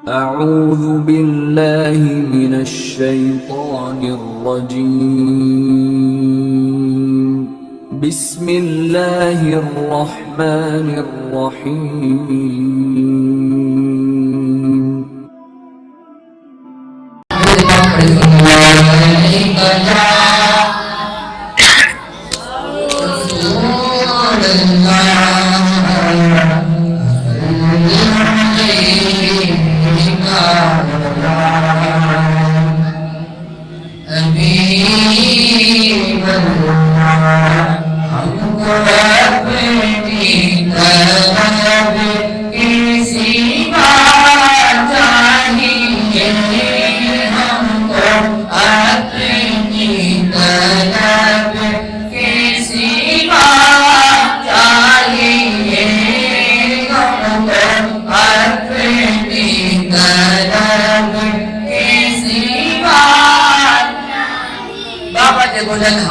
أعوذ بالله من الشيطان الرجيم بسم الله الرحمن الرحيم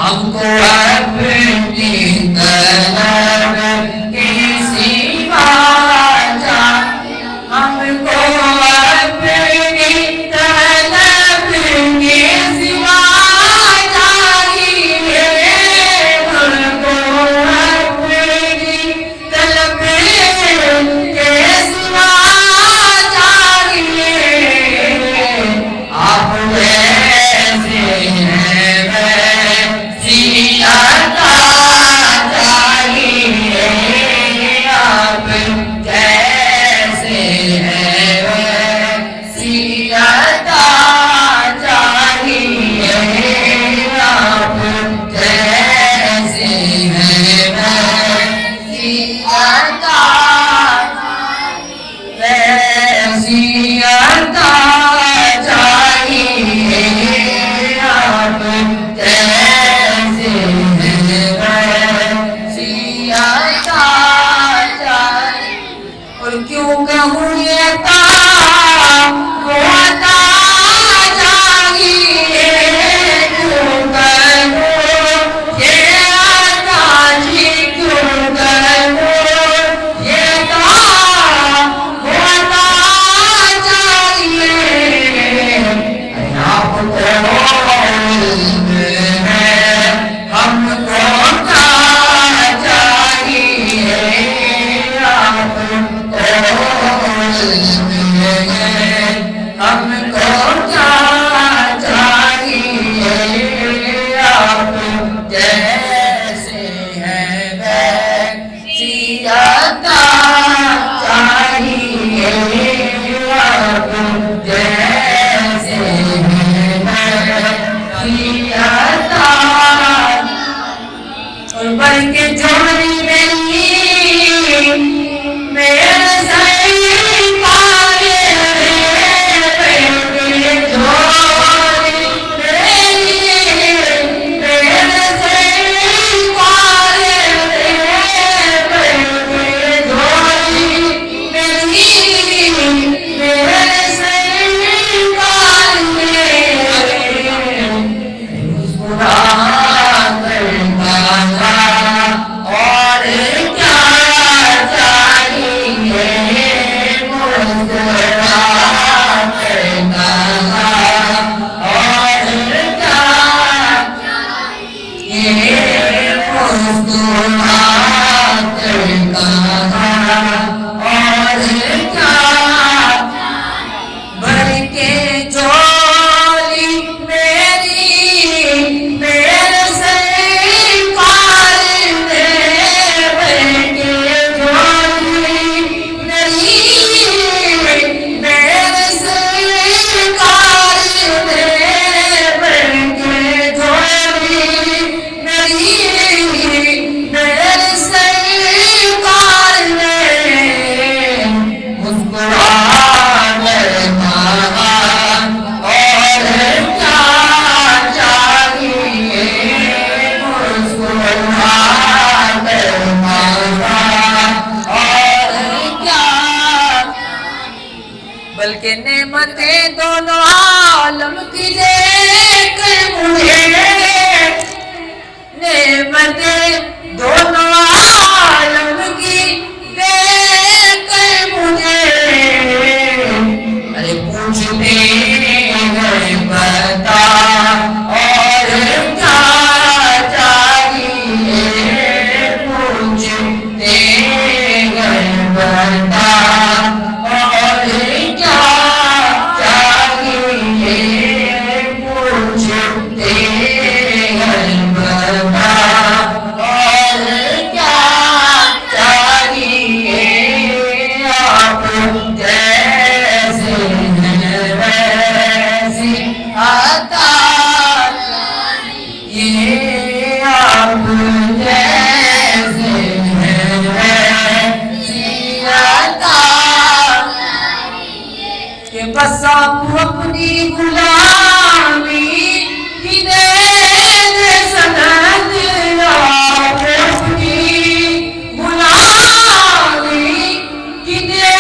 हमको अपनी तलब की सिवा हमको अपनी तलब की सिवा चाहिए हमको अपनी तलब के सिवा चाहिए आप वैसे बल्कि नेमतें दोनों आलम की देकर मुझे नेमतें दोनों आलम की देकर मुझे अरे आप अपनी गुलामी की दे दे सनद, आप अपनी गुलामी की दे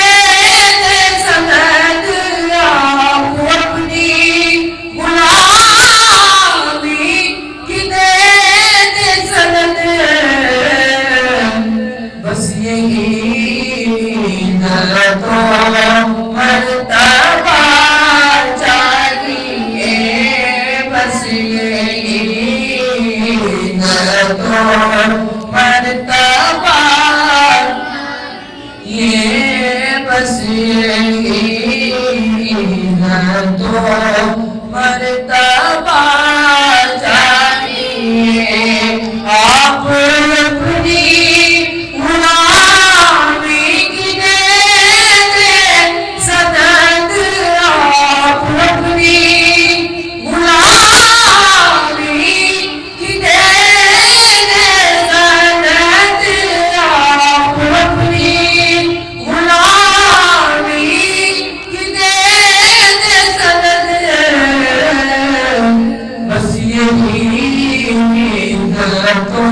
दे सनद, आप अपनी गुलामी की दे दे सनद। बस यही न तो मर्तबा चाहिए, बस यही न तो मर्तबा, ये बस यही न तो मर्तबा चाहिए। आप अपनी गुलामी की दे दे सनद, आप अपनी गुलामी की दे दे सनद, आप अपनी गुलामी की दे दे सनद। बस यही न तो